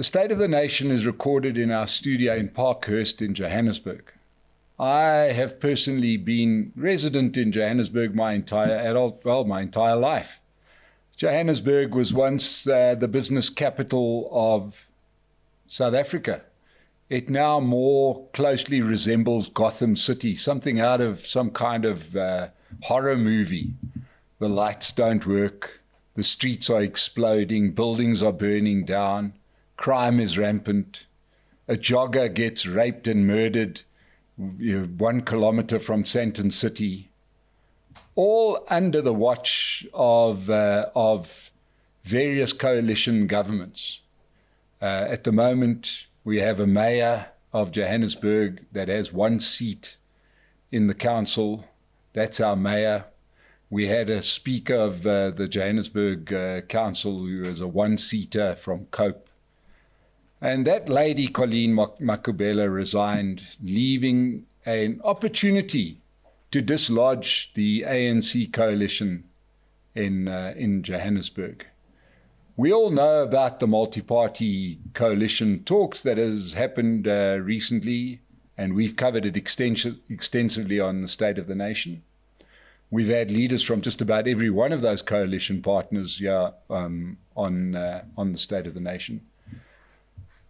The State of the Nation is recorded in our studio in Parkhurst in Johannesburg. I have personally been resident in Johannesburg my entire life. Johannesburg was once the business capital of South Africa. It now more closely resembles Gotham City, something out of some kind of horror movie. The lights don't work, the streets are exploding, buildings are burning down, crime is rampant, a jogger gets raped and murdered 1 kilometer from Sandton City, all under the watch of various coalition governments. At the moment, we have a mayor of Johannesburg that has 1 seat in the council. That's our mayor. We had a speaker of the Johannesburg council who was a 1-seater from Cope. And that lady, Colleen Makubela, resigned, leaving an opportunity to dislodge the ANC coalition in Johannesburg. We all know about the multi-party coalition talks that has happened recently, and we've covered it extensively on the State of the Nation. We've had leaders from just about every one of those coalition partners here on the State of the Nation.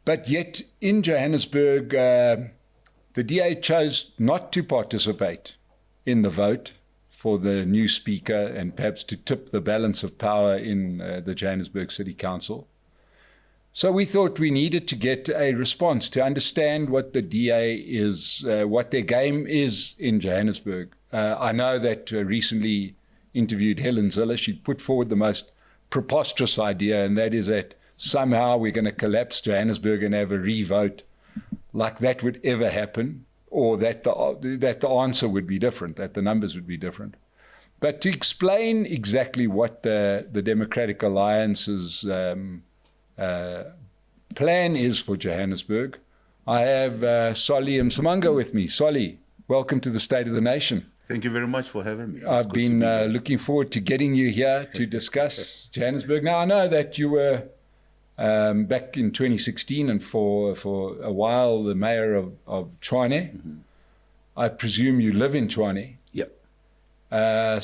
But yet in Johannesburg, the DA chose not to participate in the vote for the new speaker and perhaps to tip the balance of power in the Johannesburg City Council. So we thought we needed to get a response to understand what the DA is, what their game is in Johannesburg. I know that recently interviewed Helen Zille. She put forward the most preposterous idea, and that is that somehow we're going to collapse Johannesburg and have a re-vote, like that would ever happen, or that the answer would be different, that the numbers would be different. But to explain exactly what the Democratic Alliance's plan is for Johannesburg, I have Solly Msimanga with me. Solly, welcome to the State of the Nation. Thank you very much for having me. I've been looking forward to getting you here to discuss Johannesburg. Now, I know that you were back in 2016 and for a while the mayor of Tshwane. Mm-hmm. I presume you live in Tshwane. Yep.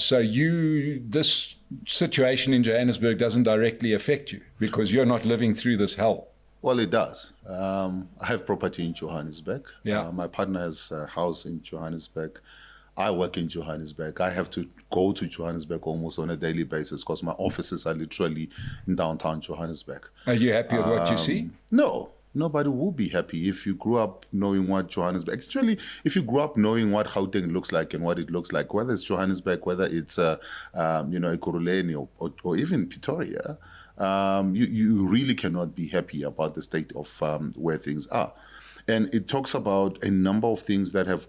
So this situation in Johannesburg doesn't directly affect you because you're not living through this hell. Well, it does. I have property in Johannesburg. Yeah. My partner has a house in Johannesburg. I work in Johannesburg. I have to go to Johannesburg almost on a daily basis because my offices are literally in downtown Johannesburg. Are you happy with what you see? No. Nobody will be happy if you grew up knowing what Johannesburg, actually, if you grew up knowing what Gauteng looks like and what it looks like, whether it's Johannesburg, whether it's, Ekurhuleni or even Pretoria, you really cannot be happy about the state of where things are. And it talks about a number of things that have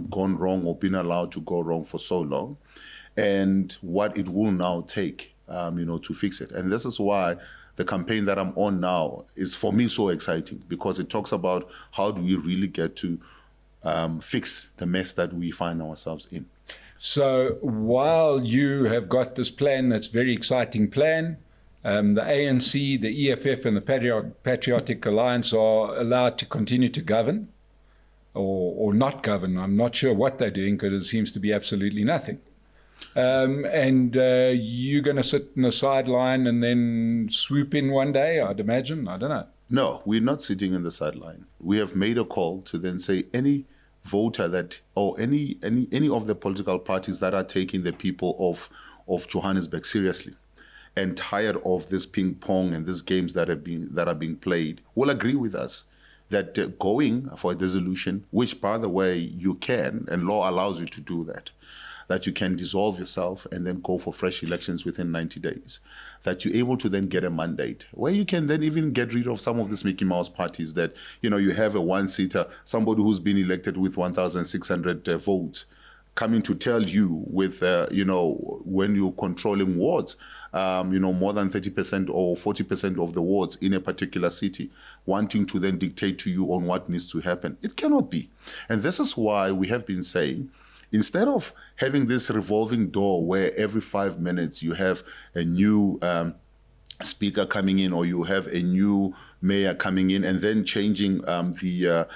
gone wrong or been allowed to go wrong for so long, and what it will now take, to fix it. And this is why the campaign that I'm on now is, for me, so exciting, because it talks about how do we really get to fix the mess that we find ourselves in. So while you have got this plan, that's a very exciting plan, the ANC, the EFF, and the Patriotic Alliance are allowed to continue to govern or not govern. I'm not sure what they're doing because it seems to be absolutely nothing. And you're going to sit in the sideline and then swoop in one day, I'd imagine? I don't know. No, we're not sitting in the sideline. We have made a call to then say any voter that, or any of the political parties that are taking the people of Johannesburg seriously and tired of this ping pong and these games that are being played will agree with us that going for a dissolution, which, by the way, you can, and law allows you to do that you can dissolve yourself and then go for fresh elections within 90 days, that you're able to then get a mandate, where you can then even get rid of some of these Mickey Mouse parties that, you have a one-seater, somebody who's been elected with 1,600 votes, coming to tell you with, when you're controlling wards, more than 30% or 40% of the wards in a particular city, wanting to then dictate to you on what needs to happen. It cannot be. And this is why we have been saying, instead of having this revolving door where every 5 minutes you have a new speaker coming in, or you have a new mayor coming in, and then changing the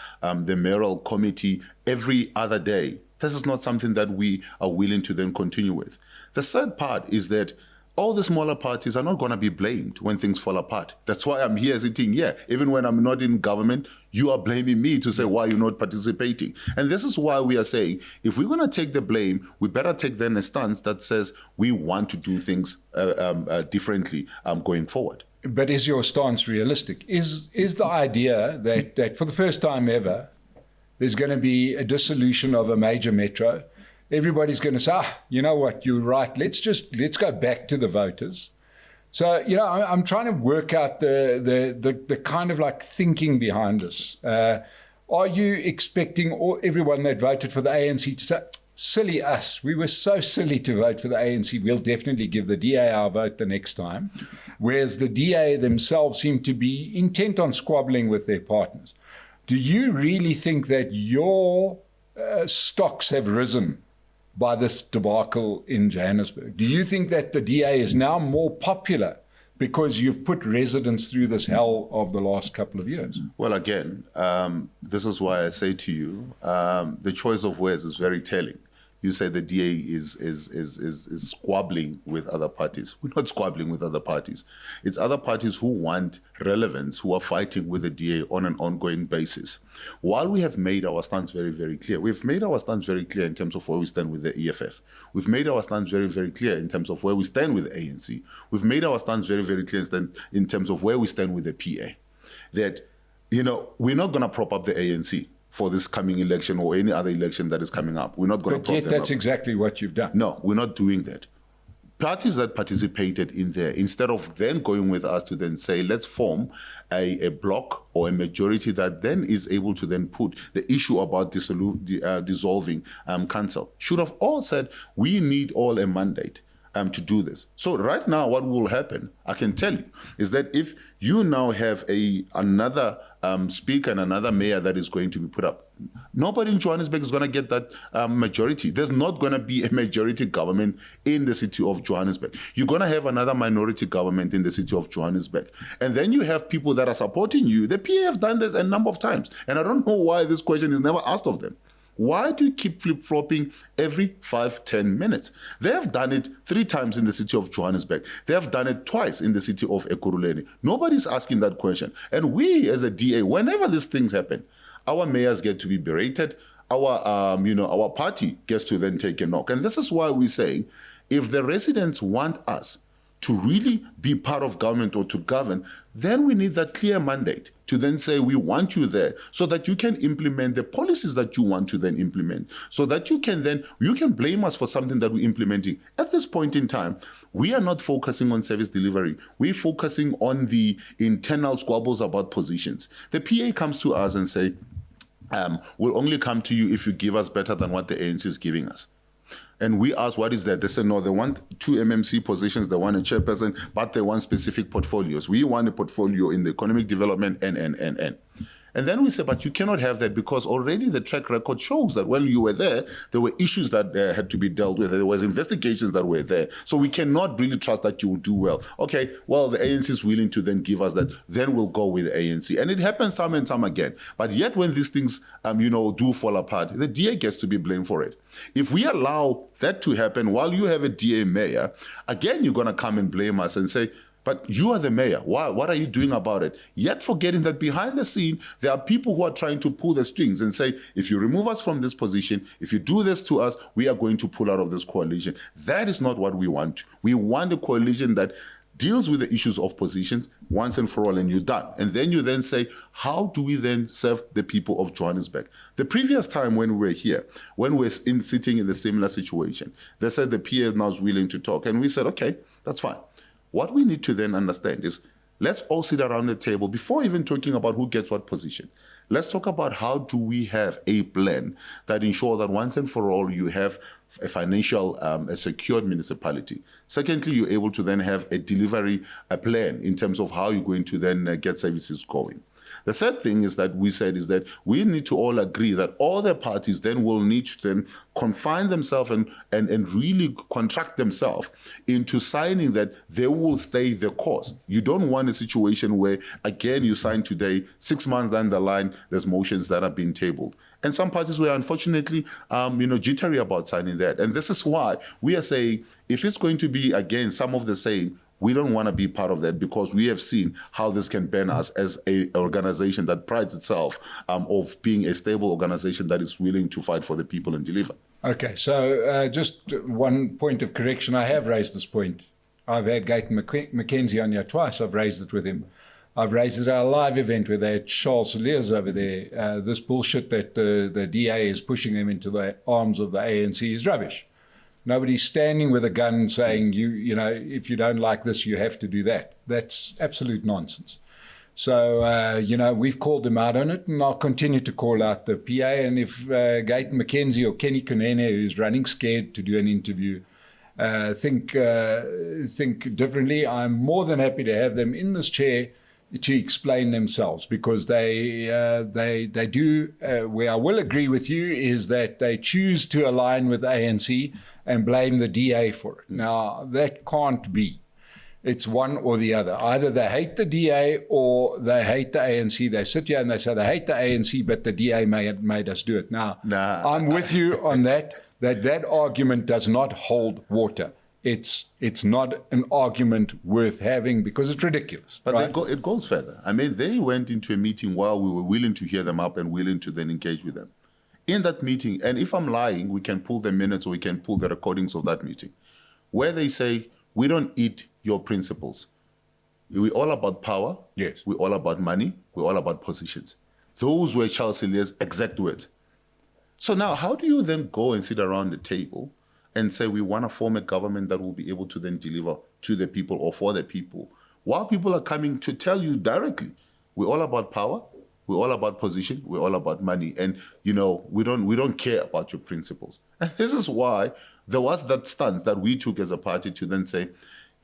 mayoral committee every other day. This is not something that we are willing to then continue with. The third part is that all the smaller parties are not going to be blamed when things fall apart. That's why I'm here sitting here. Even when I'm not in government, you are blaming me to say why you're not participating. And this is why we are saying, if we're going to take the blame, we better take then a stance that says we want to do things differently going forward. But is your stance realistic? Is the idea that for the first time ever, there's going to be a dissolution of a major metro? Everybody's going to say, you know what, you're right, let's go back to the voters. So, I'm trying to work out the kind of like thinking behind this. Are you expecting everyone that voted for the ANC to say, silly us, we were so silly to vote for the ANC, we'll definitely give the DA our vote the next time? Whereas the DA themselves seem to be intent on squabbling with their partners. Do you really think that your stocks have risen by this debacle in Johannesburg? Do you think that the DA is now more popular because you've put residents through this hell of the last couple of years? Well, again, this is why I say to you, the choice of words is very telling. You say the DA is squabbling with other parties. We're not squabbling with other parties. It's other parties who want relevance, who are fighting with the DA on an ongoing basis. While we have made our stance very, very clear, we've made our stance very clear in terms of where we stand with the EFF. We've made our stance very, very clear in terms of where we stand with the ANC. We've made our stance very, very clear in terms of where we stand with the PA. That, we're not going to prop up the ANC for this coming election or any other election that is coming up. We're not going to prop them up. But yet that's exactly what you've done. No, we're not doing that. Parties that participated in there, instead of then going with us to then say, let's form a bloc or a majority that then is able to then put the issue about dissolving council, should have all said, we need all a mandate to do this. So right now, what will happen, I can tell you, is that if you now have another speaker and another mayor that is going to be put up, nobody in Johannesburg is going to get that majority. There's not going to be a majority government in the city of Johannesburg. You're going to have another minority government in the city of Johannesburg. And then you have people that are supporting you. The PA have done this a number of times. And I don't know why this question is never asked of them. Why do you keep flip-flopping every 5-10 minutes? They have done it 3 times in the city of Johannesburg. They have done it twice in the city of Ekurhuleni. Nobody's asking that question. And we as a DA, whenever these things happen, our mayors get to be berated. Our party gets to then take a knock. And this is why we're saying, if the residents want us to really be part of government or to govern, then we need that clear mandate to then say we want you there so that you can implement the policies that you want to then implement, so that you can blame us for something that we're implementing. At this point in time, we are not focusing on service delivery. We're focusing on the internal squabbles about positions. The PA comes to us and say, we'll only come to you if you give us better than what the ANC is giving us. And we ask, what is that? They say, no, they want 2 MMC positions, they want a chairperson, but they want specific portfolios. We want a portfolio in the economic development, And then we say, but you cannot have that because already the track record shows that when you were there were issues that had to be dealt with. There was investigations that were there. So we cannot really trust that you will do well. Okay, well, the ANC is willing to then give us that. Then we'll go with the ANC. And it happens time and time again. But yet when these things, do fall apart, the DA gets to be blamed for it. If we allow that to happen while you have a DA mayor, again, you're going to come and blame us and say, but you are the mayor. Why? What are you doing about it? Yet forgetting that behind the scene, there are people who are trying to pull the strings and say, if you remove us from this position, if you do this to us, we are going to pull out of this coalition. That is not what we want. We want a coalition that deals with the issues of positions once and for all, and you're done. And then you then say, how do we then serve the people of Johannesburg? The previous time when we were here, when we were sitting in the similar situation, they said the PA now is willing to talk. And we said, okay, that's fine. What we need to then understand is, let's all sit around the table before even talking about who gets what position. Let's talk about how do we have a plan that ensures that once and for all you have a financial, a secured municipality. Secondly, you're able to then have a delivery plan in terms of how you're going to then get services going. The third thing is that we said is that we need to all agree that all the parties then will need to then confine themselves and really contract themselves into signing that they will stay the course. You don't want a situation where, again, you sign today, 6 months down the line, there's motions that are being tabled. And some parties were unfortunately, jittery about signing that. And this is why we are saying, if it's going to be, again, some of the same, we don't want to be part of that, because we have seen how this can burn us as an organization that prides itself of being a stable organization that is willing to fight for the people and deliver. Okay, so just one point of correction. I have raised this point. I've had Gayton McKenzie on here twice. I've raised it with him. I've raised it at our live event where they had Charles Cilliers over there. This bullshit that the DA is pushing them into the arms of the ANC is rubbish. Nobody's standing with a gun saying, you know, if you don't like this, you have to do that. That's absolute nonsense. So, we've called them out on it, and I'll continue to call out the PA. And if Gayton McKenzie or Kenny Kunene, who's running scared to do an interview, think differently, I'm more than happy to have them in this chair to explain themselves, because they do, where I will agree with you is that they choose to align with the ANC and blame the DA for it. Now, that can't be. It's one or the other. Either they hate the DA or they hate the ANC. They sit here and they say they hate the ANC, but the DA made us do it. Now, I'm with you on that argument does not hold water. It's not an argument worth having, because it's ridiculous. But right? it goes further. I mean, they went into a meeting while we were willing to hear them up and willing to then engage with them. In that meeting, and if I'm lying, we can pull the minutes or we can pull the recordings of that meeting, where they say, we don't eat your principles. We're all about power. Yes. We're all about money. We're all about positions. Those were Charles Cilliers' exact words. So now, how do you then go and sit around the table and say we want to form a government that will be able to then deliver to the people or for the people, while people are coming to tell you directly, we're all about power, we're all about position, we're all about money, and we don't care about your principles. And this is why there was that stance that we took as a party to then say,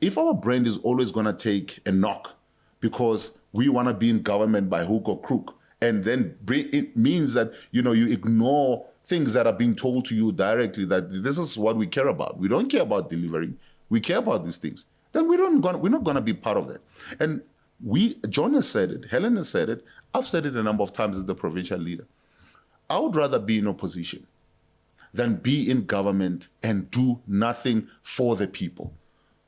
if our brand is always going to take a knock because we want to be in government by hook or crook, and then it means that you ignore things that are being told to you directly, that this is what we care about. We don't care about delivering. We care about these things. Then we're not going to be part of that. And John has said it, Helen has said it, I've said it a number of times as the provincial leader. I would rather be in opposition than be in government and do nothing for the people.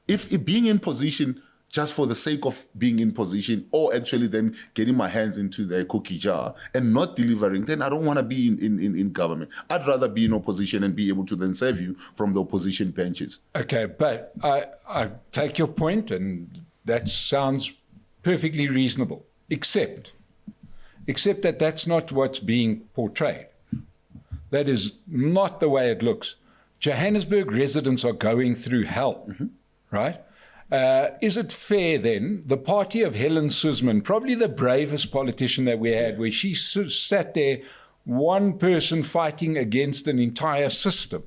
If being in position just for the sake of being in position, or actually then getting my hands into the cookie jar and not delivering, then I don't want to be in government. I'd rather be in opposition and be able to then serve you from the opposition benches. Okay, but I take your point, and that sounds perfectly reasonable, except that that's not what's being portrayed. That is not the way it looks. Johannesburg residents are going through hell, right? Is it fair then, the party of Helen Suzman, probably the bravest politician that we had, where she sat there, one person fighting against an entire system,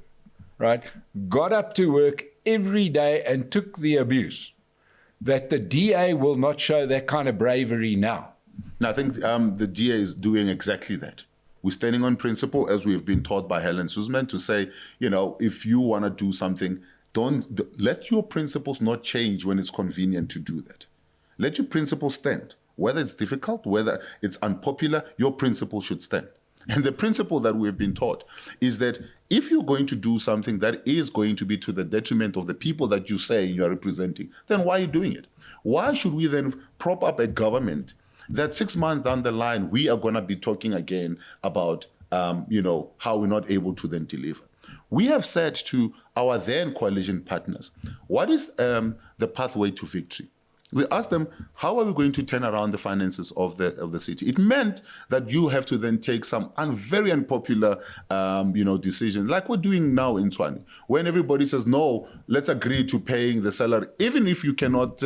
right, got up to work every day and took the abuse, that the DA will not show that kind of bravery now? Now, I think the DA is doing exactly that. We're standing on principle, as we've been taught by Helen Suzman, to say, if you want to do something, don't let your principles not change when it's convenient to do that. Let your principles stand. Whether it's difficult, whether it's unpopular, your principles should stand. And the principle that we've been taught is that if you're going to do something that is going to be to the detriment of the people that you say you are representing, then why are you doing it? Why should we then prop up a government that 6 months down the line, we are going to be talking again about, how we're not able to then deliver? We have said to our then coalition partners, what is the pathway to victory? We asked them, how are we going to turn around the finances of the city? It meant that you have to then take some very unpopular, decisions, like we're doing now in Tshwane, when everybody says, no, let's agree to paying the salary, even if you cannot,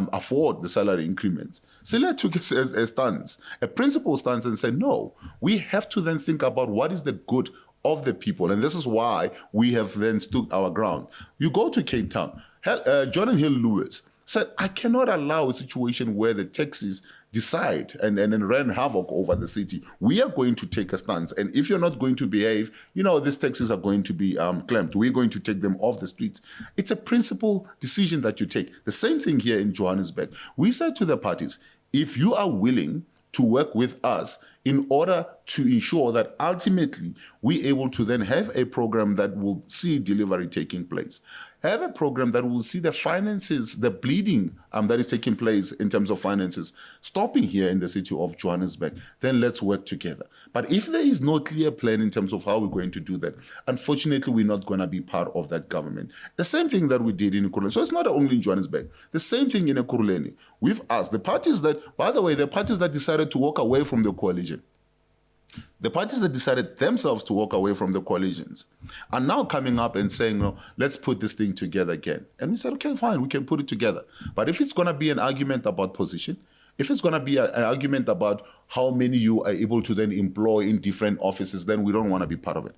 afford the salary increments. Sila took a stance, a principle stance, and said, no, we have to then think about what is the good of the people. And this is why we have then stood our ground. You go to Cape Town, Jordan Hill Lewis said, I cannot allow a situation where the taxis decide and run havoc over the city. We are going to take a stance. And if you're not going to behave, these taxis are going to be clamped. We're going to take them off the streets. It's a principled decision that you take. The same thing here in Johannesburg. We said to the parties, if you are willing to work with us in order to ensure that ultimately we're able to then have a program that will see delivery taking place, have a program that will see the finances, the bleeding that is taking place in terms of finances, stopping here in the city of Johannesburg, then let's work together. But if there is no clear plan in terms of how we're going to do that, unfortunately, we're not going to be part of that government. The same thing that we did in Ekurhuleni. So it's not only in Johannesburg. The same thing in Ekurhuleni. We've asked the parties that, by the way, the parties that decided to walk away from the coalition, the parties that decided themselves to walk away from the coalitions are now coming up and saying, no, let's put this thing together again. And we said, okay, fine, we can put it together. But if it's going to be an argument about position, if it's going to be an argument about how many you are able to then employ in different offices, then we don't want to be part of it.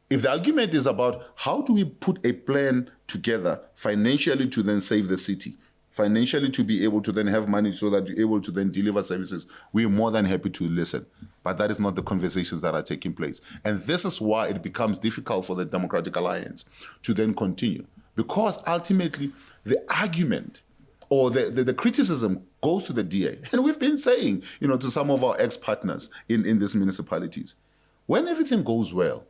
If the argument is about how do we put a plan together financially to then save the city, financially to be able to then have money so that you're able to then deliver services, we're more than happy to listen. But that is not the conversations that are taking place. And this is why it becomes difficult for the Democratic Alliance to then continue. Because ultimately, the argument or the criticism goes to the DA. And we've been saying, to some of our ex-partners in these municipalities, when everything goes well,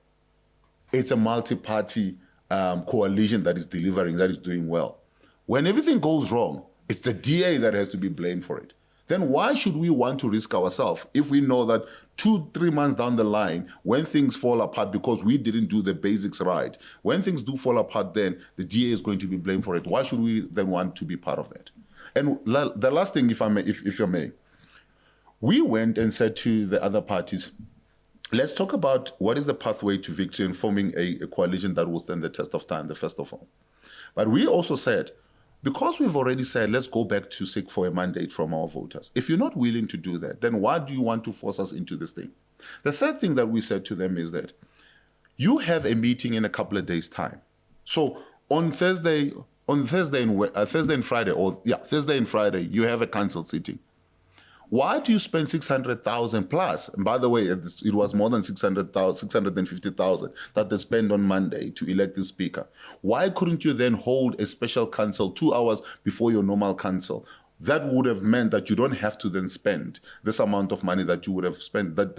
it's a multi-party coalition that is delivering, that is doing well. When everything goes wrong, it's the DA that has to be blamed for it. Then why should we want to risk ourselves if we know that 2-3 months down the line, when things fall apart because we didn't do the basics right, when things do fall apart, then the DA is going to be blamed for it. Why should we then want to be part of that? And the last thing, if I may, we went and said to the other parties, let's talk about what is the pathway to victory in forming a coalition that will stand the test of time, the first of all. But we also said, because we've already said, let's go back to seek for a mandate from our voters. If you're not willing to do that, then why do you want to force us into this thing? The third thing that we said to them is that you have a meeting in a couple of days' time. So on Thursday and Friday, you have a council sitting. Why do you spend 600,000 plus? And by the way, it was more than 650,000 that they spent on Monday to elect the speaker. Why couldn't you then hold a special council 2 hours before your normal council? That would have meant that you don't have to then spend this amount of money that you would have spent, that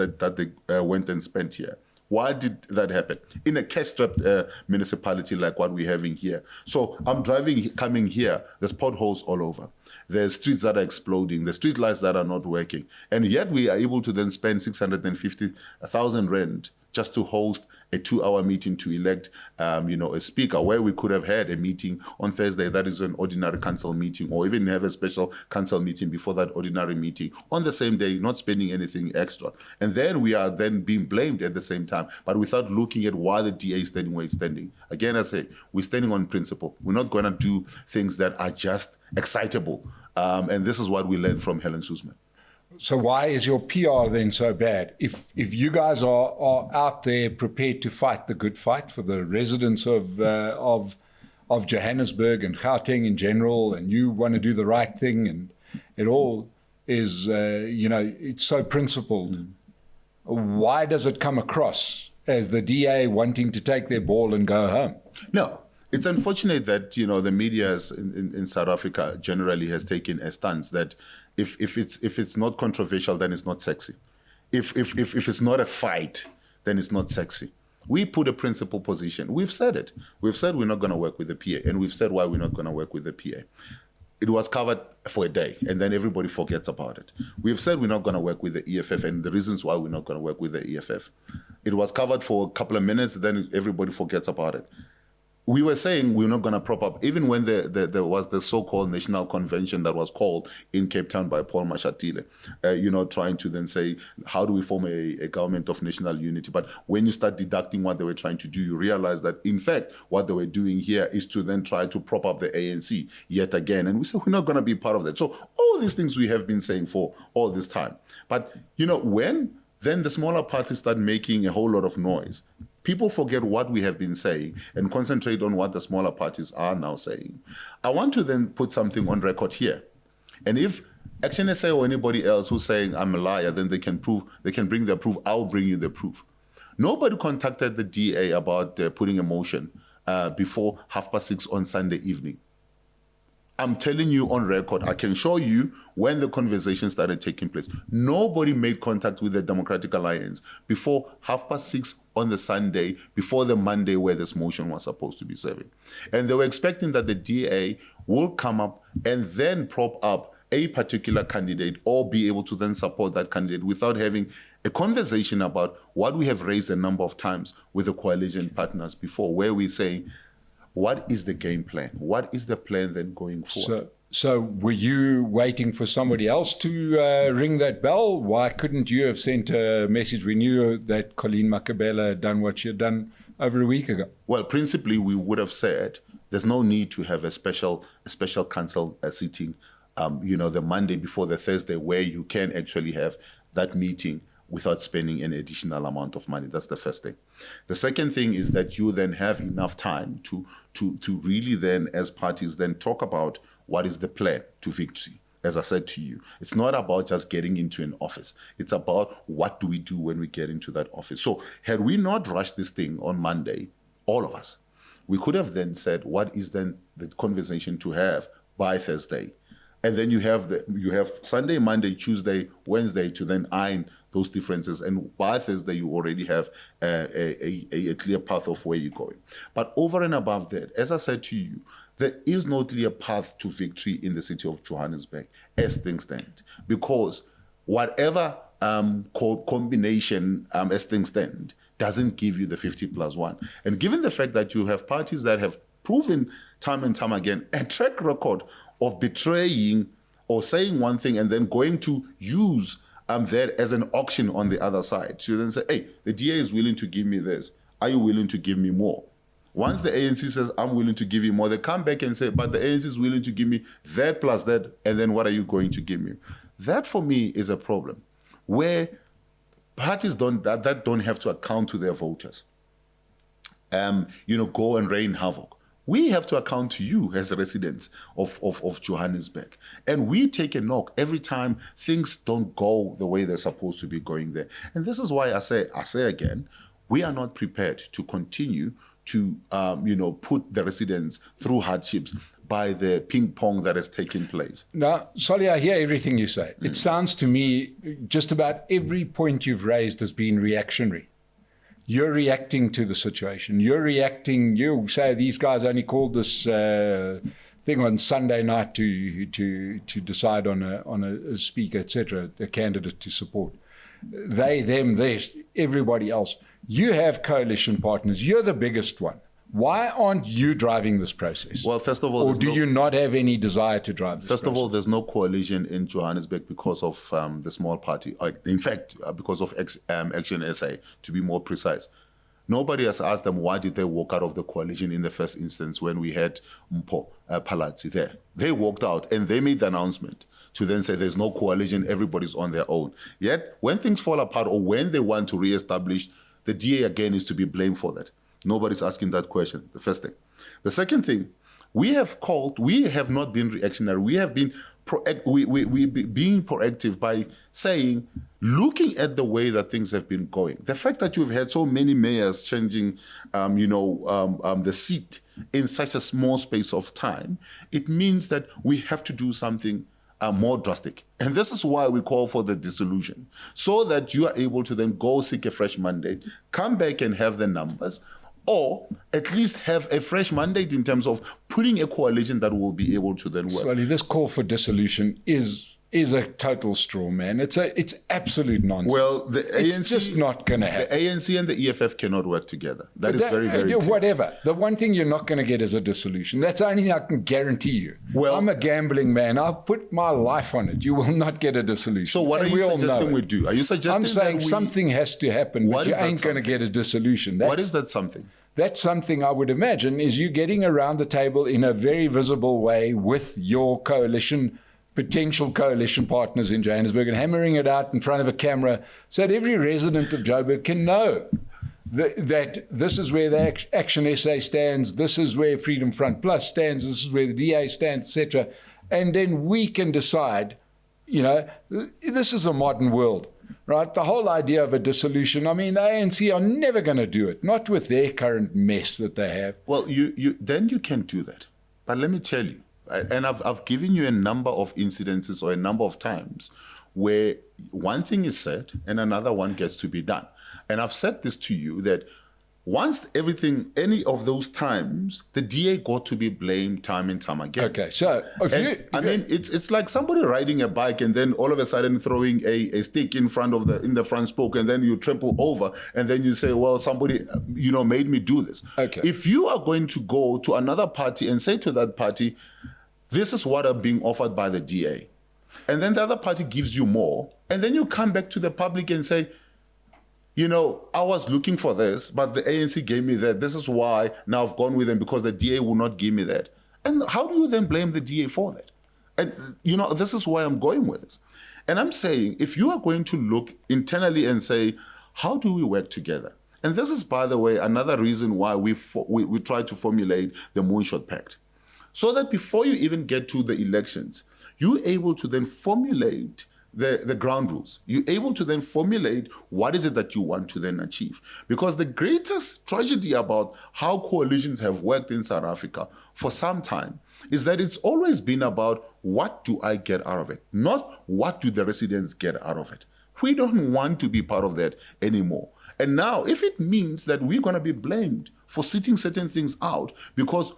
they went and spent here. Why did that happen? In a cash-strapped municipality like what we're having here. So I'm coming here, there's potholes all over. There's streets that are exploding, there's street lights that are not working. And yet we are able to then spend 650,000 rand just to host a 2-hour meeting to elect, a speaker, where we could have had a meeting on Thursday that is an ordinary council meeting, or even have a special council meeting before that ordinary meeting on the same day, not spending anything extra. And then we are then being blamed at the same time, but without looking at why the DA is standing where it's standing. Again, I say, we're standing on principle. We're not going to do things that are just excitable. And this is what we learned from Helen Suzman. So why is your PR then so bad? If you guys are out there prepared to fight the good fight for the residents of Johannesburg and Gauteng in general, and you want to do the right thing, and it all is, it's so principled, why does it come across as the DA wanting to take their ball and go home? No. It's unfortunate that, the media in South Africa generally has taken a stance that if it's not controversial, then it's not sexy. If it's not a fight, then it's not sexy. We put a principled position. We've said it. We've said we're not going to work with the PA, and we've said why we're not going to work with the PA. It was covered for a day, and then everybody forgets about it. We've said we're not going to work with the EFF, and the reasons why we're not going to work with the EFF. It was covered for a couple of minutes, then everybody forgets about it. We were saying we're not going to prop up, even when there was the so-called national convention that was called in Cape Town by Paul Mashatile, trying to then say, how do we form a government of national unity? But when you start deducting what they were trying to do, you realize that, in fact, what they were doing here is to then try to prop up the ANC yet again. And we said, we're not going to be part of that. So all these things we have been saying for all this time. But, when then the smaller parties start making a whole lot of noise, people forget what we have been saying and concentrate on what the smaller parties are now saying, I want to then put something on record here. And if Action SA or anybody else who's saying I'm a liar, then they can bring their proof. I'll bring you the proof. Nobody contacted the DA about putting a motion before 6:30 on Sunday evening. I'm telling you on record, I can show you when the conversation started taking place. Nobody made contact with the Democratic Alliance before 6:30 on the Sunday, before the Monday where this motion was supposed to be serving. And they were expecting that the DA will come up and then prop up a particular candidate or be able to then support that candidate without having a conversation about what we have raised a number of times with the coalition partners before, where we say, what is the game plan? What is the plan then going forward? So were you waiting for somebody else to ring that bell? Why couldn't you have sent a message? We knew that Colleen Makabela had done what she had done over a week ago. Well, principally, we would have said there's no need to have a special council sitting the Monday before the Thursday, where you can actually have that meeting without spending an additional amount of money. That's the first thing. The second thing is that you then have enough time to really then, as parties, then talk about what is the plan to victory. As I said to you, it's not about just getting into an office. It's about what do we do when we get into that office. So had we not rushed this thing on Monday, all of us, we could have then said, what is then the conversation to have by Thursday? And then you have Sunday, Monday, Tuesday, Wednesday to then iron those differences. And by Thursday, you already have a clear path of where you're going. But over and above that, as I said to you, there is no clear path to victory in the city of Johannesburg as things stand. Because whatever combination as things stand doesn't give you the 50+1. And given the fact that you have parties that have proven time and time again a track record of betraying or saying one thing and then going to use that as an auction on the other side. So you then say, hey, the DA is willing to give me this. Are you willing to give me more? Once the ANC says, I'm willing to give you more, they come back and say, but the ANC is willing to give me that plus that, and then what are you going to give me? That, for me, is a problem, where parties don't have to account to their voters, go and rain havoc. We have to account to you as residents of Johannesburg. And we take a knock every time things don't go the way they're supposed to be going there. And this is why I say again, we are not prepared to continue to, put the residents through hardships by the ping pong that has taken place. Now, Solly, I hear everything you say. It sounds to me just about every point you've raised has been reactionary. You're reacting to the situation. You say these guys only called this thing on Sunday night to decide on a speaker, etc., a candidate to support. They, them, they, everybody else. You have coalition partners. You're the biggest one. Why aren't you driving this process? Well, first of all... Or do you not have any desire to drive this process? First of all, there's no coalition in Johannesburg because of the small party. In fact, because of Action SA, to be more precise. Nobody has asked them why did they walk out of the coalition in the first instance when we had Mpho Palazzi there. They walked out and they made the announcement to then say there's no coalition, everybody's on their own. Yet, when things fall apart or when they want to re-establish, the DA again is to be blamed for that. Nobody's asking that question, the first thing. The second thing, we have not been reactionary. We have been being proactive by saying, looking at the way that things have been going, the fact that you've had so many mayors changing, the seat in such a small space of time, it means that we have to do something more drastic. And this is why we call for the dissolution, so that you are able to then go seek a fresh mandate, come back and have the numbers, or at least have a fresh mandate in terms of putting a coalition that will be able to then work. Slowly, this call for dissolution is a total straw man. It's absolute nonsense. Well, it's just not going to happen. The ANC and the EFF cannot work together. That is very, very clear. Whatever. The one thing you're not going to get is a dissolution. That's the only thing I can guarantee you. Well, I'm a gambling man. I'll put my life on it. You will not get a dissolution. So what are you suggesting we do? Are you suggesting I'm saying something has to happen, but you ain't going to get a dissolution. What is that something? That's something I would imagine is you getting around the table in a very visible way with your potential coalition partners in Johannesburg and hammering it out in front of a camera so that every resident of Joburg can know that this is where the Action SA stands, this is where Freedom Front Plus stands, this is where the DA stands, etc. And then we can decide, this is a modern world, right? The whole idea of a dissolution, I mean, the ANC are never going to do it, not with their current mess that they have. Well, then you can do that. But let me tell you, and I've given you a number of incidences or a number of times where one thing is said and another one gets to be done. And I've said this to you, that once any of those times, the DA got to be blamed time and time again. Okay, so it's like somebody riding a bike and then all of a sudden throwing a stick in the front spoke, and then you triple over, and then you say, well, somebody made me do this. Okay. If you are going to go to another party and say to that party, this is what I'm being offered by the DA, and then the other party gives you more, and then you come back to the public and say, I was looking for this, but the ANC gave me that. This is why now I've gone with them, because the DA will not give me that. And how do you then blame the DA for that? And, this is why I'm going with this. And I'm saying, if you are going to look internally and say, how do we work together? And this is, by the way, another reason why we try to formulate the Moonshot Pact. So that before you even get to the elections, you're able to then formulate the ground rules. You're able to then formulate what is it that you want to then achieve. Because the greatest tragedy about how coalitions have worked in South Africa for some time is that it's always been about, what do I get out of it? Not what do the residents get out of it. We don't want to be part of that anymore. And now, if it means that we're going to be blamed for sitting certain things out, because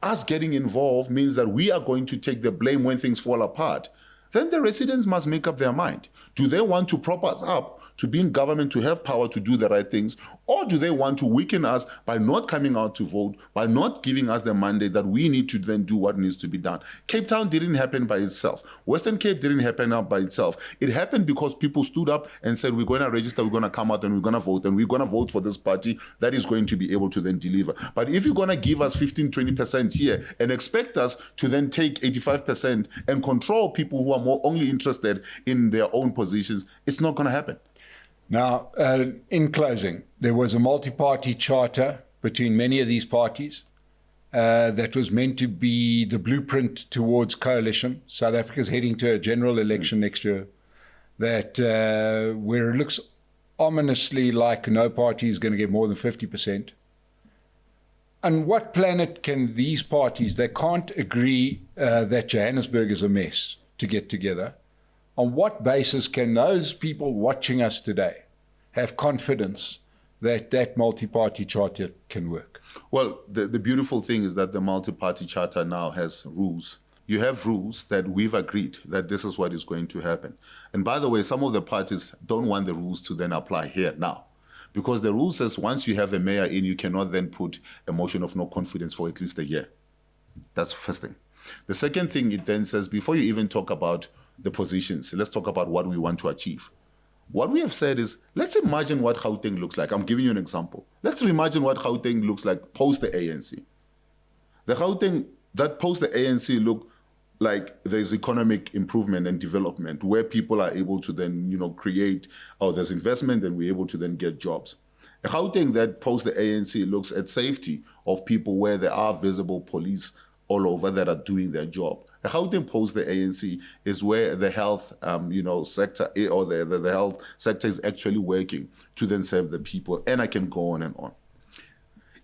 us getting involved means that we are going to take the blame when things fall apart, then the residents must make up their mind. Do they want to prop us up to be in government, to have power to do the right things? Or do they want to weaken us by not coming out to vote, by not giving us the mandate that we need to then do what needs to be done? Cape Town didn't happen by itself. Western Cape didn't happen up by itself. It happened because people stood up and said, we're going to register, we're going to come out and we're going to vote, and we're going to vote for this party that is going to be able to then deliver. But if you're going to give us 15, 20% here and expect us to then take 85% and control people who are more only interested in their own positions, it's not going to happen. Now, in closing, there was a multi-party charter between many of these parties that was meant to be the blueprint towards coalition. South Africa's heading to a general election next year, that where it looks ominously like no party is going to get more than 50%. On what planet can these parties, they can't agree that Johannesburg is a mess, to get together? On what basis can those people watching us today have confidence that that multi-party charter can work? Well, the beautiful thing is that the multi-party charter now has rules. You have rules that we've agreed that this is what is going to happen. And by the way, some of the parties don't want the rules to then apply here now, because the rule says once you have a mayor in, you cannot then put a motion of no confidence for at least a year. That's the first thing. The second thing, it then says, before you even talk about the positions, let's talk about what we want to achieve. What we have said is, let's imagine what Gauteng looks like. I'm giving you an example. Let's imagine what Gauteng looks like post the ANC. The Gauteng that post the ANC look like there's economic improvement and development, where people are able to then, create, there's investment and we're able to then get jobs. A Gauteng that post the ANC looks at safety of people, where there are visible police all over that are doing their job. How they impose the ANC is where the health, sector, or the health sector is actually working to then serve the people. And I can go on and on.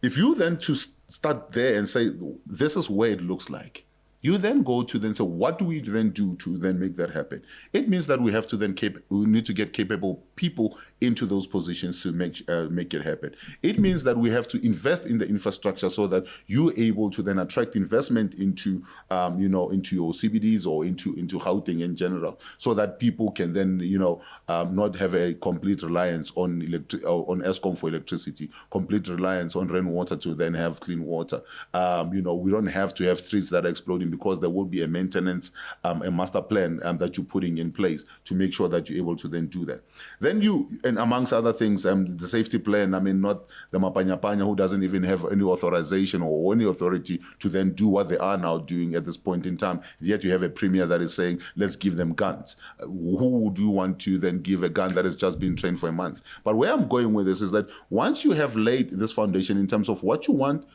If you then to start there and say, this is where it looks like, you then go to then say, what do we then do to then make that happen? It means that we have to then we need to get capable people into those positions to make it happen. It means that we have to invest in the infrastructure so that you're able to then attract investment into, into your CBDs or into Gauteng in general, so that people can then, not have a complete reliance on Eskom for electricity, complete reliance on rainwater to then have clean water. We don't have to have streets that are exploding happening, because there will be a maintenance, a master plan that you're putting in place to make sure that you're able to then do that. Then and amongst other things, the safety plan, I mean, not the Mapanya who doesn't even have any authorization or any authority to then do what they are now doing at this point in time. Yet you have a premier that is saying, let's give them guns. Who would you want to then give a gun that has just been trained for a month? But where I'm going with this is that once you have laid this foundation in terms of what you want,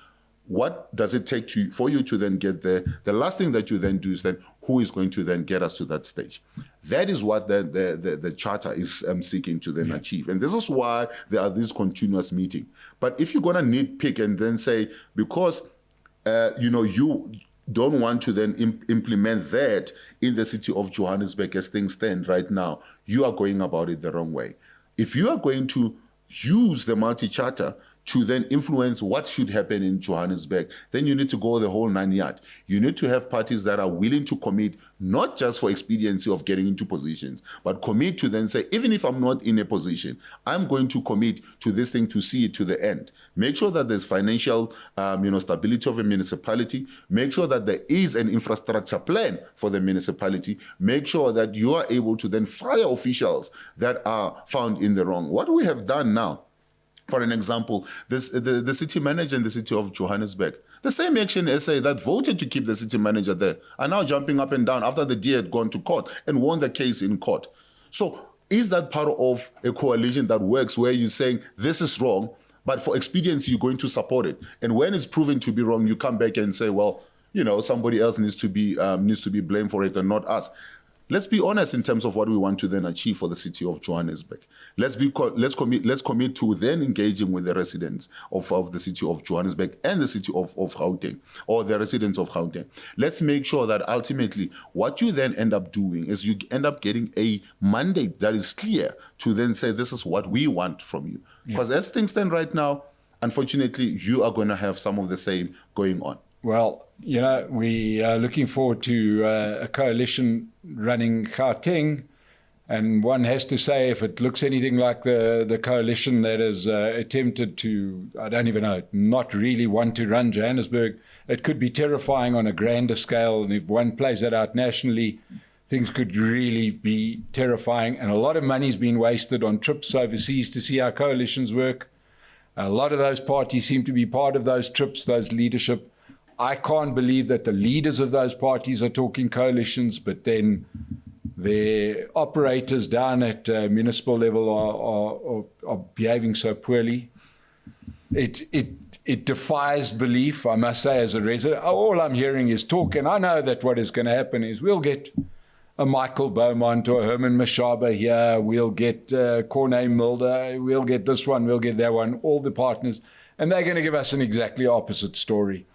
what does it take for you to then get there? The last thing that you then do is then who is going to then get us to that stage? That is what the charter is seeking to then achieve. And this is why there are these continuous meetings. But if you're going to nitpick and then say, because you don't want to then implement that in the city of Johannesburg as things stand right now, you are going about it the wrong way. If you are going to use the multi-charter to then influence what should happen in Johannesburg, then you need to go the whole 9 yards. You need to have parties that are willing to commit, not just for expediency of getting into positions, but commit to then say, even if I'm not in a position, I'm going to commit to this thing to see it to the end. Make sure that there's financial stability of a municipality. Make sure that there is an infrastructure plan for the municipality. Make sure that you are able to then fire officials that are found in the wrong. What we have done now, for an example, the city manager in the city of Johannesburg, the same action SA that voted to keep the city manager there, are now jumping up and down after the DA had gone to court and won the case in court. So is that part of a coalition that works where you're saying this is wrong, but for expediency you're going to support it? And when it's proven to be wrong, you come back and say, well, somebody else needs to be blamed for it and not us. Let's be honest in terms of what we want to then achieve for the city of Johannesburg. Let's commit to then engaging with the residents of the city of Johannesburg and the city of Gauteng, or the residents of Gauteng. Let's make sure that ultimately what you then end up doing is you end up getting a mandate that is clear to then say, this is what we want from you. Because as things stand right now, unfortunately, you are going to have some of the same going on. Well, we are looking forward to a coalition running Gauteng, and one has to say, if it looks anything like the coalition that has attempted to, I don't even know, not really want to run Johannesburg, it could be terrifying on a grander scale. And if one plays that out nationally, things could really be terrifying. And a lot of money's been wasted on trips overseas to see how coalitions work. A lot of those parties seem to be part of those trips, those leadership. I can't believe that the leaders of those parties are talking coalitions, but then their operators down at municipal level are behaving so poorly. It defies belief, I must say, as a resident. All I'm hearing is talk, and I know that what is going to happen is we'll get a Michael Beaumont or a Herman Mashaba here, we'll get Corné Mulder, we'll get this one, we'll get that one, all the partners, and they're going to give us an exactly opposite story.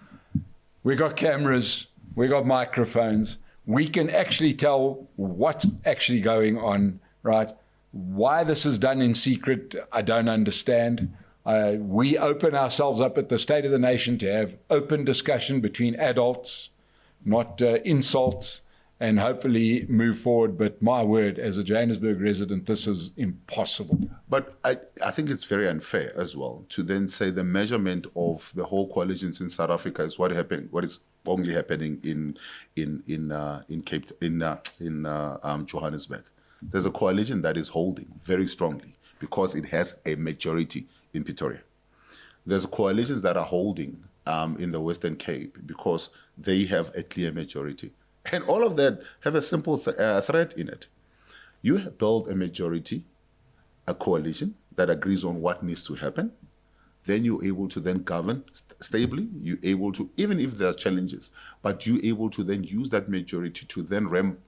We got cameras, we got microphones, we can actually tell what's actually going on, right? Why this is done in secret, I don't understand. We open ourselves up at the State of the Nation to have open discussion between adults, not insults, and hopefully move forward. But my word, as a Johannesburg resident, this is impossible. But I think it's very unfair as well to then say the measurement of the whole coalitions in South Africa is what happened, what is only happening in Johannesburg. There's a coalition that is holding very strongly because it has a majority in Pretoria. There's coalitions that are holding in the Western Cape because they have a clear majority. And all of that have a simple thread in it. You build a majority, a coalition that agrees on what needs to happen. Then you're able to then govern stably. You're able to, even if there are challenges, but you're able to then use that majority to then ramp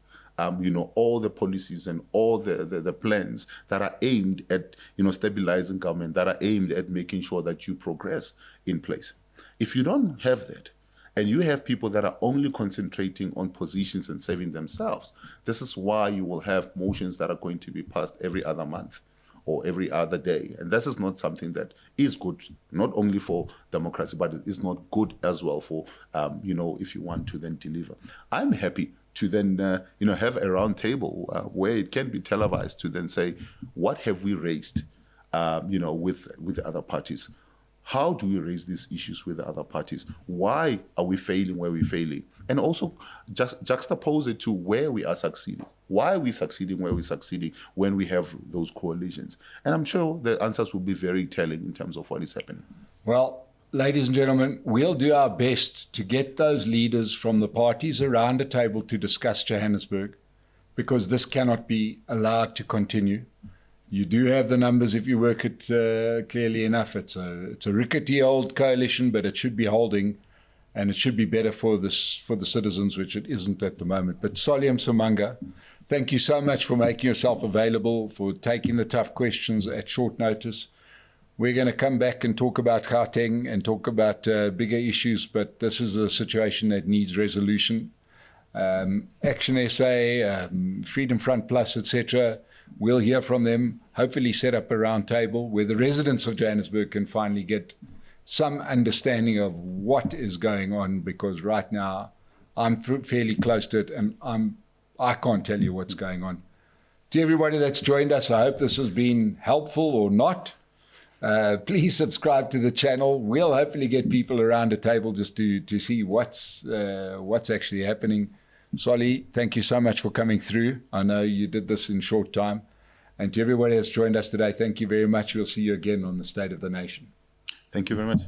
all the policies and all the plans that are aimed at, stabilizing government, that are aimed at making sure that you progress in place. If you don't have that, and you have people that are only concentrating on positions and saving themselves, this is why you will have motions that are going to be passed every other month or every other day. And this is not something that is good, not only for democracy, but it is not good as well for, if you want to then deliver. I'm happy to then, have a round table where it can be televised to then say, what have we raised, with the other parties? How do we raise these issues with the other parties? Why are we failing where we're failing? and also just juxtapose it to where we are succeeding. Why are we succeeding where we're succeeding when we have those coalitions? And I'm sure the answers will be very telling in terms of what is happening. Well, ladies and gentlemen, we'll do our best to get those leaders from the parties around a table to discuss Johannesburg, because this cannot be allowed to continue. You do have the numbers if you work it clearly enough. It's a rickety old coalition, but it should be holding, and it should be better for the citizens, which it isn't at the moment. But Solly Msimanga, thank you so much for making yourself available, for taking the tough questions at short notice. We're going to come back and talk about Gauteng and talk about bigger issues, but this is a situation that needs resolution. Action SA, Freedom Front Plus, etc. We'll hear from them, hopefully set up a round table where the residents of Johannesburg can finally get some understanding of what is going on, because right now I'm fairly close to it and I can't tell you what's going on. To everybody that's joined us, I hope this has been helpful or not. Please subscribe to the channel. We'll hopefully get people around the table just to see what's actually happening. Solly, thank you so much for coming through. I know you did this in short time. And to everybody that's joined us today, thank you very much. We'll see you again on the State of the Nation. Thank you very much.